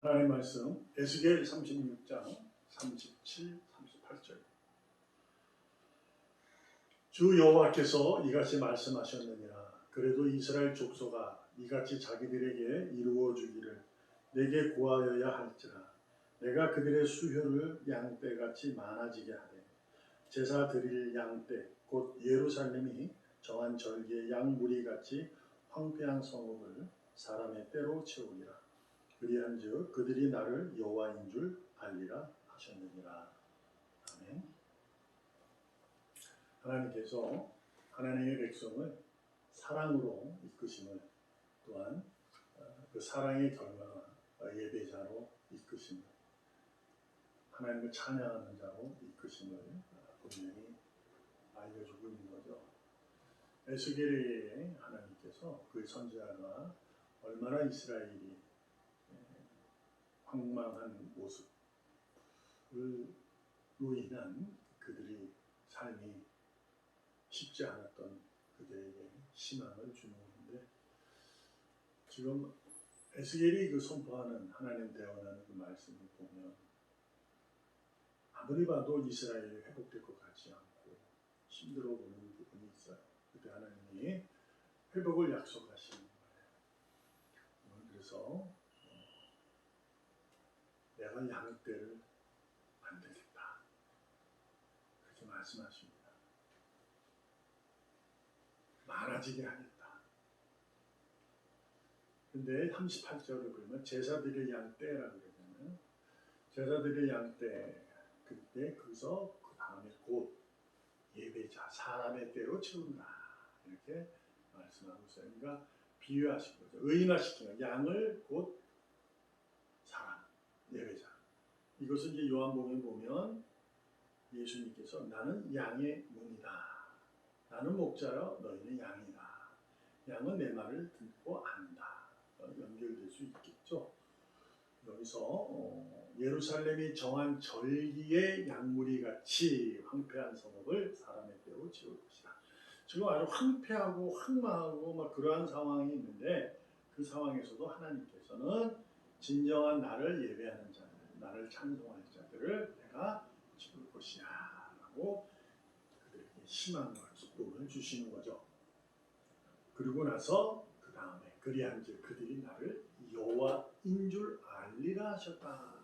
하나님의 말씀 에스겔 36장 37, 38절. 주 여호와께서 이같이 말씀하셨느니라. 그래도 이스라엘 족속아 이같이 자기들에게 이루어 주기를 내게 구하여야 할지라. 내가 그들의 수효를 양떼같이 많아지게 하되 제사 드릴 양떼 곧 예루살렘이 정한 절기의 양무리같이 황폐한 성읍을 사람의 때로 채우리라. 그리한즉 그들이 나를 여호와인 줄 알리라 하셨느니라. 아멘. 하나님께서 하나님의 백성을 사랑으로 이끄심을, 또한 그 사랑의 결과가 예배자로 이끄심을, 하나님을 찬양하는 자로 이끄심을 분명히 알려주고 있는 거죠. 에스겔에 하나님께서 그 선지자가 얼마나 이스라엘이 황망한 모습으로 인한 그들의 삶이 쉽지 않았던 그들에게 희망을 주는 건데, 지금 에스겔이 그 선포하는 하나님 대언하는 그 말씀을 보면 아무리 봐도 이스라엘이 회복될 것 같지 않고 힘들어 보이는 부분이 있어요. 그때 하나님이 회복을 약속하시는 거예요. 그래서 내가 양떼를 만들겠다, 그렇게 말씀하십니다. 많아지게 하겠다. 근데 38절을 보면 제사드릴 양떼라고 그러잖아요. 제사드릴 양떼, 그때 거기서 그 다음에 곧 예배자 사람의 때로 채운다, 이렇게 말씀하고 있어요. 그러니까 비유하신 거죠. 의인화시키는 양을 곧 사람, 예배자. 이것은 이제 요한복음에 보면 예수님께서 나는 양의 문이다. 나는 목자여 너희는 양이다. 양은 내 말을 듣고 안다. 연결될 수 있겠죠. 여기서 예루살렘이 정한 절기의 양무리 같이 황폐한 성읍을 사람의 때로 채울 것이다. 지금 아주 황폐하고 황망하고 막 그러한 상황이 있는데, 그 상황에서도 하나님께서는 진정한 나를 예배하는 자들, 나를 찬송할 자들을 내가 채울 것이야 라고 그들에게 희망과 기쁨을 주시는 거죠. 그리고 나서 그 다음에 그리한즉 그들이 나를 여호와인 줄 알리라 하셨다.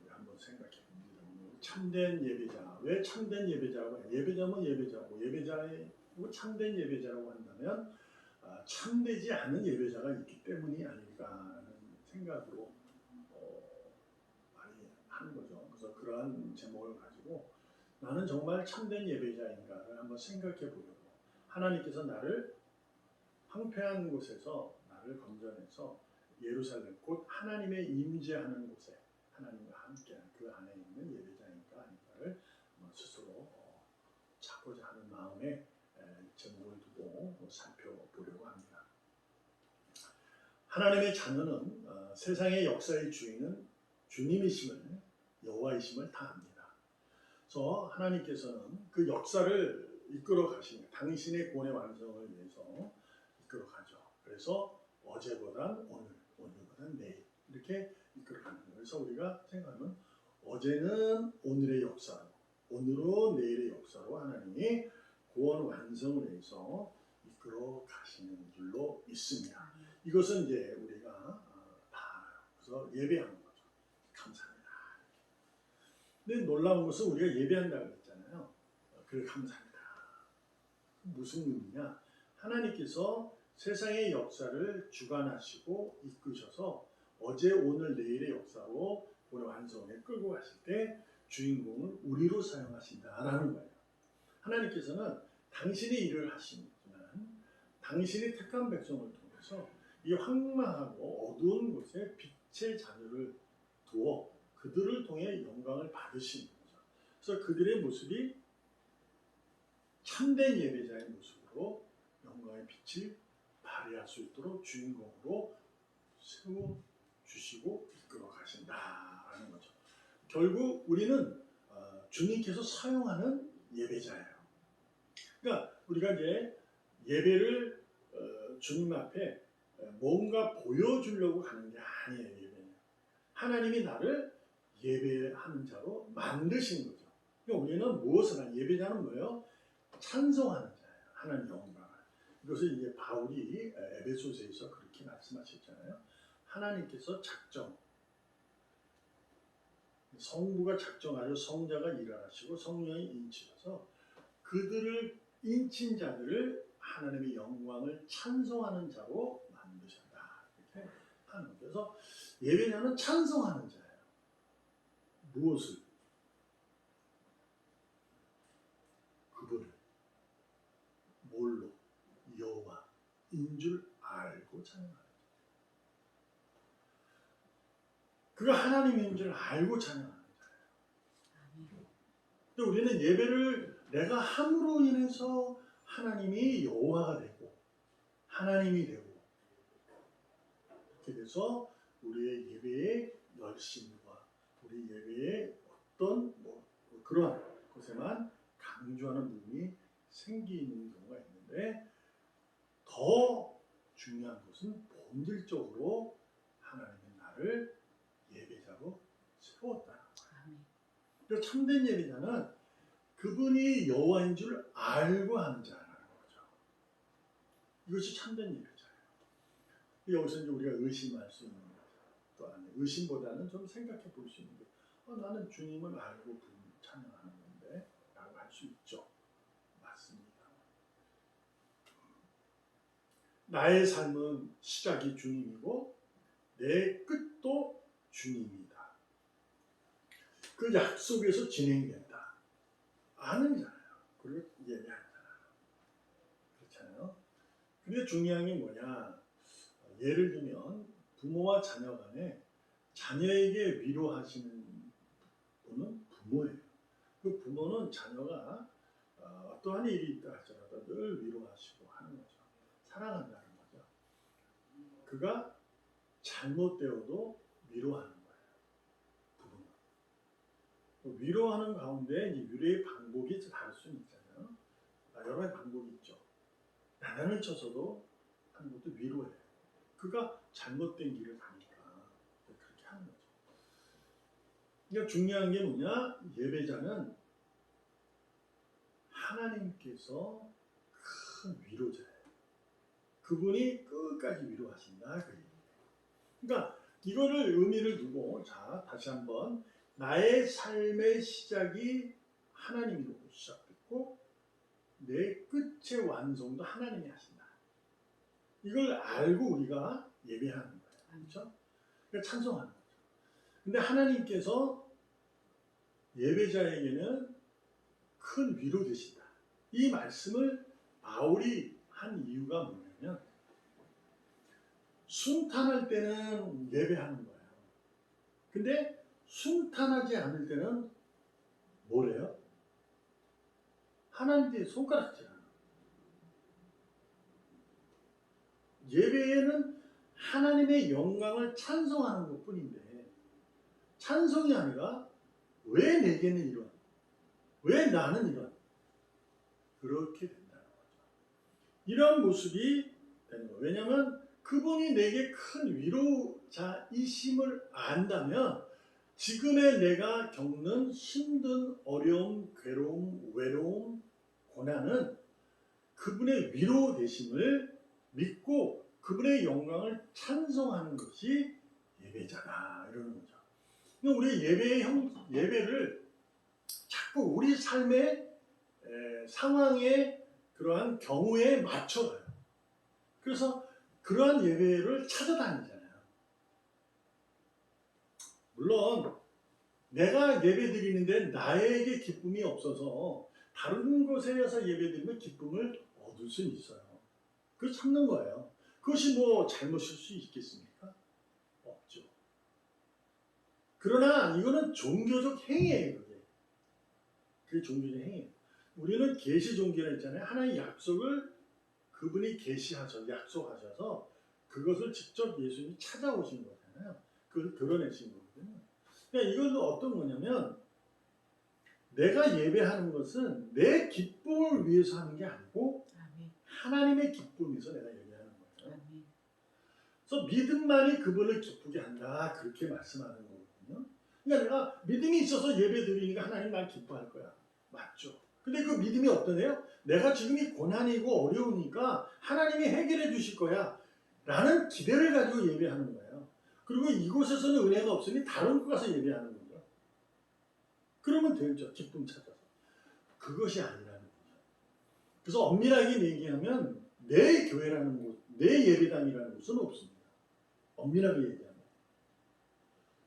한번 생각해 봅니다. 참된 예배자, 왜 참된 예배자라고 해요? 예배자면 예배자고, 예배자의 참된 예배자라고 한다면 참되지 않은 예배자가 있기 때문이 아닐까 하는 생각으로 많이 하는 거죠. 그래서 그러한 제목을 가지고 나는 정말 참된 예배자인가를 한번 생각해 보려고, 하나님께서 나를 황폐한 곳에서 나를 건져내서 예루살렘, 곧 하나님의 임재하는 곳에 하나님과 함께하는 그 안에 있는 예배자인가 아닌가를 스스로 찾고자 하는 마음에 제목을 두고 살펴보려고 합니다. 하나님의 자녀는 세상의 역사의 주인은 주님이심을, 여호와이심을 다 압니다. 그래서 하나님께서는 그 역사를 이끌어 가시는, 당신의 구원의 완성을 위해서 이끌어 가죠. 그래서 어제보단 오늘, 오늘보단 내일, 이렇게 이끌어 가는 거예요. 그래서 우리가 생각하면 어제는 오늘의 역사로, 오늘은 내일의 역사로 하나님이 구원 완성을 위해서 이끌어 가시는 줄로 믿습니다. 이것은 이제 우리가 다 알아요. 그래서 예배하는 거죠. 감사합니다. 근데 놀라운 것은 우리가 예배한다고 했잖아요. 그래, 감사합니다. 무슨 의미냐? 하나님께서 세상의 역사를 주관하시고 이끄셔서 어제, 오늘, 내일의 역사로 오늘 완성에 끌고 가실 때 주인공을 우리로 사용하신다라는 거예요. 하나님께서는 당신이 일을 하시지만 당신이 택한 백성을 통해서 이 황망하고 어두운 곳에 빛의 자녀를 두어 그들을 통해 영광을 받으시는 거죠. 그래서 그들의 모습이 참된 예배자의 모습으로 영광의 빛을 발휘할 수 있도록 주인공으로 세워주시고 이끌어 가신다라는 거죠. 결국 우리는 주님께서 사용하는 예배자예요. 그러니까 우리가 이제 예배를 주님 앞에 뭔가 보여주려고 가는 게 아니에요. 예배는 하나님이 나를 예배하는 자로 만드신 거죠. 그러니까 우리는 무엇을 하는 예배자는 뭐예요? 찬송하는 자예요. 하나님 영광을. 이것을 이제 바울이 에베소서에서 그렇게 말씀하셨잖아요. 하나님께서 성부가 작정하여 성자가 일어나시고 성령이 인치셔서 그들을 인친 자들을 하나님의 영광을 찬송하는 자로 만드셨다. 이렇게 하는 거예요. 그래서 예배자는 찬송하는 자예요. 무엇을? 그분을. 뭘로? 여호와인 줄 알고 찬양하는 거예요. 그가 하나님인 줄 알고 찬양하는 거예요. 근데 우리는 예배를 내가 함으로 인해서 하나님이 여호와가 되고 하나님이 되고 이렇게 돼서 우리의 예배의 열심과 우리 예배의 어떤 그러한 것에만 강조하는 부분이 생기는 경우가 있는데 더 중요한 것은 본질적으로 하나님이 나를 예배자로 세웠다는 거예요. 그래서 참된 예배자는 그분이 여호와인 줄 알고 하는 자라는 거죠. 이것이 참된 예배자예요. 여기서 이제 우리가 의심할 수 있는 거죠. 또 아니 의심보다는 좀 생각해 볼 수 있는 게 나는 주님을 알고 찬양하는 건데 라고 할 수 있죠. 맞습니다. 나의 삶은 시작이 주님이고 내 끝도 주님이다. 그 약속에서 진행된다. 아는 자예요. 그리고 예배하는 자예요. 그렇잖아요. 근데 중요한 게 뭐냐? 예를 들면 부모와 자녀 간에 자녀에게 위로하시는 분은 부모예요. 그 부모는 자녀가 어떠한 일이 있다 할지라도 늘 위로하시고 하는 거죠. 사랑한다는 거죠. 그가 잘못되어도 위로하는 거예요. 부모는. 위로하는 가운데 이제 위로의 방법이 다를 수는 있잖아요. 여러 가지 방법이 있죠. 나단을 쳐서도 하는 것도 위로예요. 그가 잘못된 길을 가니까 그렇게 하는 거죠. 그러니까 중요한 게 뭐냐? 예배자는 하나님께서 큰 위로자예요. 그분이 끝까지 위로하신다. 그러니까 이거를 의미를 두고 자 다시 한번 나의 삶의 시작이 하나님으로부터 시작됐고 내 끝의 완성도 하나님이 하신다. 이걸 알고 우리가 예배하는 거예요. 그렇죠? 그러니까 찬송하는 거죠. 근데 하나님께서 예배자에게는 큰 위로 되신다. 이 말씀을 바울이 한 이유가 뭐냐면 순탄할 때는 예배하는 거예요. 근데 순탄하지 않을 때는 뭐래요? 하나님께 손가락질하는 거예요. 예배에는 하나님의 영광을 찬송하는 것 뿐인데 찬송이 아니라 왜 내게는 이런? 왜 나는 이런? 그렇게 된다는 거죠. 이런 모습이 되는 거예요. 왜냐하면 그분이 내게 큰 위로자이심을 안다면 지금의 내가 겪는 힘든 어려움, 괴로움, 외로움, 고난은 그분의 위로 되심을 믿고 그분의 영광을 찬송하는 것이 예배자다 이러는 거죠. 우리 예배를 자꾸 우리 삶의 상황에 그러한 경우에 맞춰가요. 그래서 그러한 예배를 찾아다니잖아요. 물론 내가 예배 드리는데 나에게 기쁨이 없어서 다른 곳에서 예배 드리면 기쁨을 얻을 수는 있어요. 그걸 참는 거예요. 그것이 뭐 잘못일 수 있겠습니까? 없죠. 그러나 이거는 종교적 행위예요. 그게 종교적 행위예요. 우리는 계시 종교라 했잖아요. 하나의 약속을 그분이 약속하셔서 그것을 직접 예수님이 찾아오신 거잖아요. 그걸 드러내신 거거든요. 그러니까 이건 어떤 거냐면 내가 예배하는 것은 내 기쁨을 위해서 하는 게 아니고 하나님의 기쁨에서 내가 예배하는 거예요. 그래서 믿음만이 그분을 기쁘게 한다. 그렇게 말씀하는 거거든요. 그러니까 내가 믿음이 있어서 예배 드리니까 하나님 날 기뻐할 거야. 맞죠. 근데 그 믿음이 어떠네요? 내가 지금이 고난이고 어려우니까 하나님이 해결해 주실 거야. 라는 기대를 가지고 예배하는 거예요. 그리고 이곳에서는 은혜가 없으니 다른 곳 가서 예배하는 거예요. 그러면 되죠. 기쁨 찾아서. 그것이 아니라는 거죠. 그래서 엄밀하게 얘기하면 내 교회라는 곳, 내 예배당이라는 곳은 없습니다. 엄밀하게 얘기하면.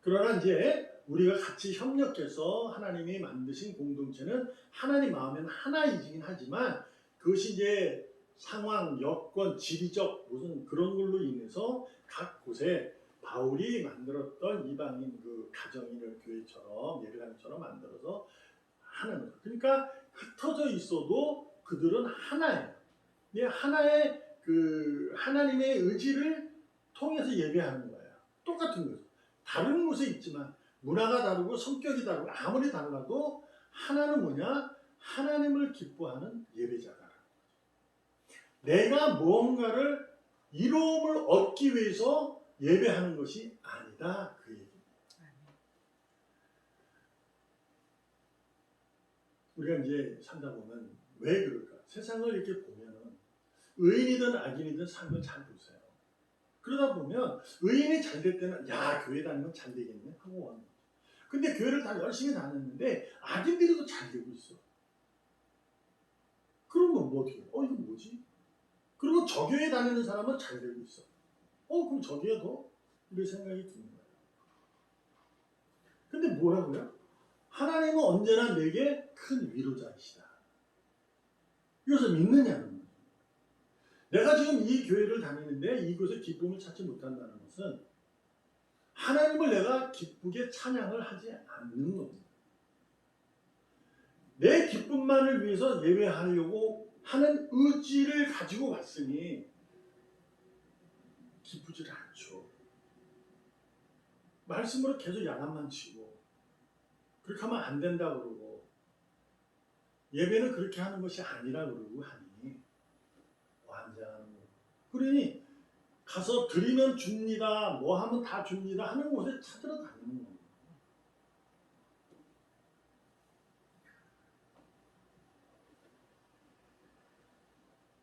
그러나 이제 우리가 같이 협력해서 하나님이 만드신 공동체는 하나님 마음에는 하나이긴 하지만 그것이 이제 상황, 여건, 지리적 무슨 그런 걸로 인해서 각 곳에 바울이 만들었던 이방인 그 가정인을 교회처럼 예배당처럼 만들어서 하는 거예요. 그러니까 흩어져 있어도 그들은 하나예요. 하나의 그 하나님의 의지를 통해서 예배하는 거예요. 똑같은 거죠. 다른 곳에 있지만 문화가 다르고 성격이 다르고 아무리 달라도 하나는 뭐냐? 하나님을 기뻐하는 예배자다. 내가 무언가를 이로움을 얻기 위해서 예배하는 것이 아니다. 그 얘기입니다. 우리가 이제 살다 보면 왜 그럴까? 세상을 이렇게 보면은 의인이든 악인이든 삶을 잘 보세요. 그러다 보면 의인이 잘 될 때는 야 교회 다니면 잘 되겠네 하고 와요. 근데 교회를 다 열심히 다녔는데 악인들도 잘 되고 있어. 그러면 뭐 어떻게 해? 이거 뭐지? 그리고 저 교회 다니는 사람은 잘 되고 있어. 그럼 저기에 더? 이런 생각이 드는 거예요. 근데 뭐라고요? 하나님은 언제나 내게 큰 위로자이시다. 이것을 믿느냐는 거예요. 내가 지금 이 교회를 다니는데 이곳에 기쁨을 찾지 못한다는 것은 하나님을 내가 기쁘게 찬양을 하지 않는 겁니다. 내 기쁨만을 위해서 예배하려고 하는 의지를 가지고 왔으니 기쁘지 않죠. 말씀으로 계속 야단만 치고 그렇게 하면 안 된다 그러고 예배는 그렇게 하는 것이 아니라 그러고 하니 완전한 거. 그러니 가서 드리면 줍니다. 뭐 하면 다 줍니다. 하는 곳에 찾으러 다니는 겁니다.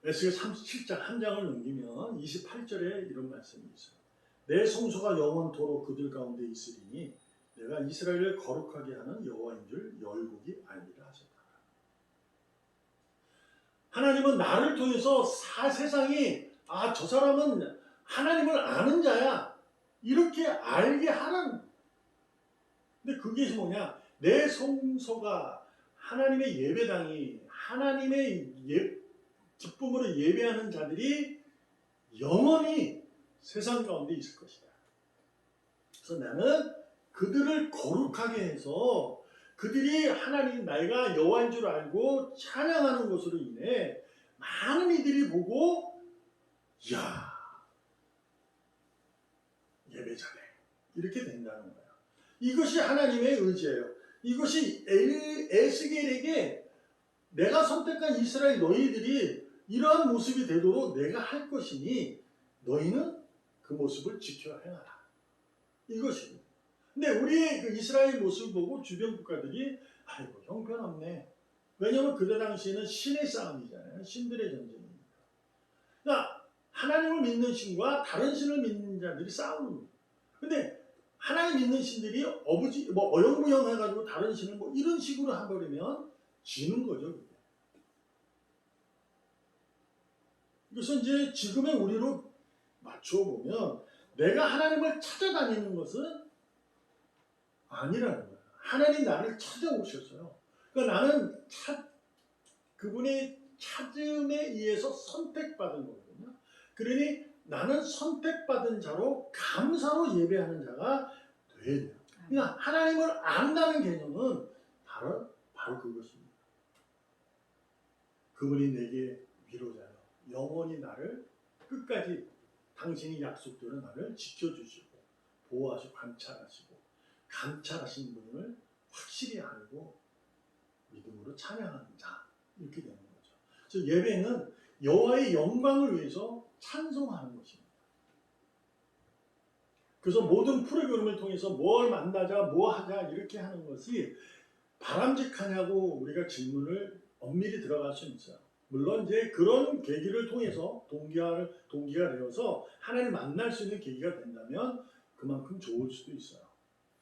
에스겔 37장 한 장을 넘기면 28절에 이런 말씀이 있어요. 내 성소가 영원토록 그들 가운데 있으리니 내가 이스라엘을 거룩하게 하는 여호와인 줄 열국이 알리라 하셨다. 하나님은 나를 통해서 세상이 저 사람은 하나님을 아는 자야 이렇게 알게 하는. 근데 그게 뭐냐? 내 성소가 하나님의 예배당이 하나님의 기쁨으로 예배하는 자들이 영원히 세상 가운데 있을 것이다. 그래서 나는 그들을 거룩하게 해서 그들이 하나님 내가 여호와인 줄 알고 찬양하는 것으로 인해 많은 이들이 보고 이야 예배자네 이렇게 된다는 거예요. 이것이 하나님의 의지예요. 이것이 에스겔에게 내가 선택한 이스라엘 너희들이 이러한 모습이 되도록 내가 할 것이니 너희는 그 모습을 지켜 행하라. 이것입니다. 근데 우리의 그 이스라엘 모습을 보고 주변 국가들이 아이고 형편없네. 왜냐하면 그때 당시에는 신의 싸움이잖아요. 신들의 전쟁이니까. 그러니까 하나님을 믿는 신과 다른 신을 믿는 자들이 싸우는 거예요. 근데 하나님 믿는 신들이 어영부영 해가지고 다른 신을 이런 식으로 해버리면 지는 거죠. 그게. 그래서 이제 지금의 우리로 맞춰보면 내가 하나님을 찾아다니는 것은 아니라는 거예요. 하나님 나를 찾아오셨어요. 그러니까 나는 그분의 찾음에 의해서 선택받은 거거든요. 그러니 나는 선택받은 자로 감사로 예배하는 자가 돼야 돼요. 그러니까 하나님을 안다는 개념은 바로 그것입니다. 그분이 내게 위로자요. 영원히 나를 끝까지 당신이 약속대로 나를 지켜주시고 보호하시고 감찰하신 분을 확실히 알고 믿음으로 찬양하는 자 이렇게 되는 거죠. 그래서 예배는 여호와의 영광을 위해서 찬송하는 것입니다. 그래서 모든 프로그램을 통해서 뭘 만나자, 뭐 하자 이렇게 하는 것이 바람직하냐고 우리가 질문을 엄밀히 들어갈 수 있어요. 물론 이제 그런 계기를 통해서 동기가 되어서 하나님을 만날 수 있는 계기가 된다면 그만큼 좋을 수도 있어요.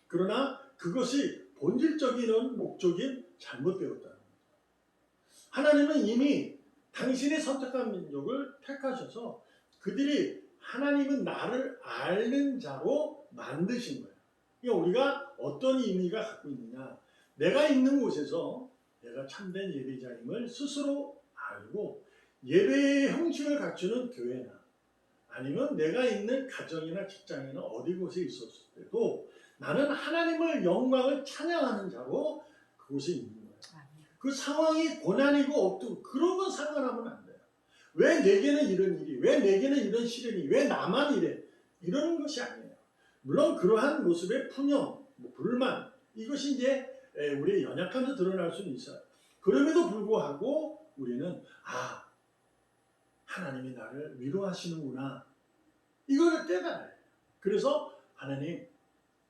그러나 그것이 본질적인 목적인 잘못되었다는 거죠. 하나님은 이미 당신의 선택한 민족을 택하셔서 그들이 하나님은 나를 아는 자로 만드신 거예요. 그러니까 우리가 어떤 의미가 갖고 있느냐. 내가 있는 곳에서 내가 참된 예배자임을 스스로 알고 예배의 형식을 갖추는 교회나 아니면 내가 있는 가정이나 직장이나 어디 곳에 있었을 때도 나는 하나님을 영광을 찬양하는 자로 그곳에 있는 거예요. 그 상황이 고난이고 없고 그런 건 상관하면 안 돼요. 왜 내게는 이런 일이, 왜 내게는 이런 시련이, 왜 나만 이래? 이러는 것이 아니에요. 물론 그러한 모습의 푸념, 불만 이것이 이제 우리의 연약함도 드러날 수는 있어요. 그럼에도 불구하고 우리는 하나님이 나를 위로하시는구나. 이걸 깨달아요. 그래서 하나님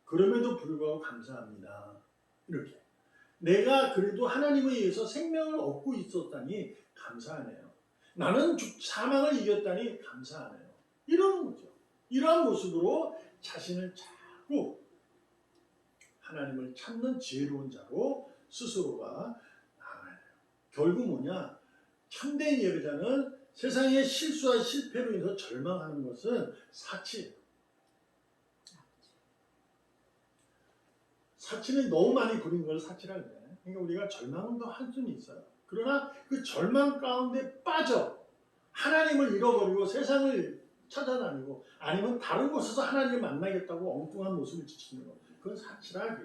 그럼에도 불구하고 감사합니다. 이렇게. 내가 그래도 하나님에 의해서 생명을 얻고 있었다니 감사하네요. 나는 사망을 이겼다니 감사하네요. 이러는 거죠. 이러한 모습으로 자신을 자꾸 하나님을 찾는 지혜로운 자로 스스로가 나아가야 돼요. 결국 뭐냐? 참된 예배자는 세상의 실수와 실패로 인해서 절망하는 것은 사치예요. 사치는 너무 많이 부린 걸 사치라 그래. 그러니까 우리가 절망은 더 할 수는 있어요. 그러나 그 절망 가운데 빠져 하나님을 잃어버리고 세상을 찾아다니고 아니면 다른 곳에서 하나님을 만나겠다고 엉뚱한 모습을 지키는 거. 그건 사치라.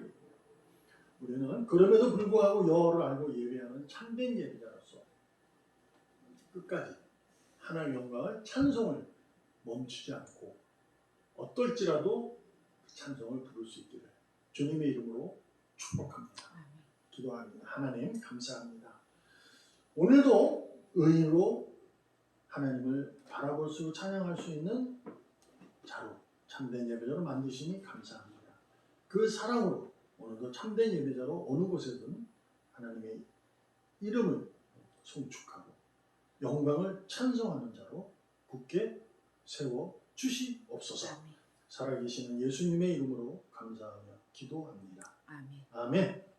우리는 그럼에도 불구하고 여호와를 알고 예배하는 참된 예배자로서 끝까지 하나님의 영광을 찬송을 멈추지 않고 어떨지라도 찬송을 부를 수 있기를 주님의 이름으로 축복합니다. 기도합니다. 하나님 감사합니다. 오늘도 의인으로 하나님을 바라볼 수 찬양할 수 있는 자로 참된 예배자로 만드시니 감사합니다. 그 사랑으로 오늘도 참된 예배자로 어느 곳에든 하나님의 이름을 송축하고 영광을 찬송하는 자로 굳게 세워 주시옵소서. 살아계시는 예수님의 이름으로 감사하며 기도합니다. 아멘.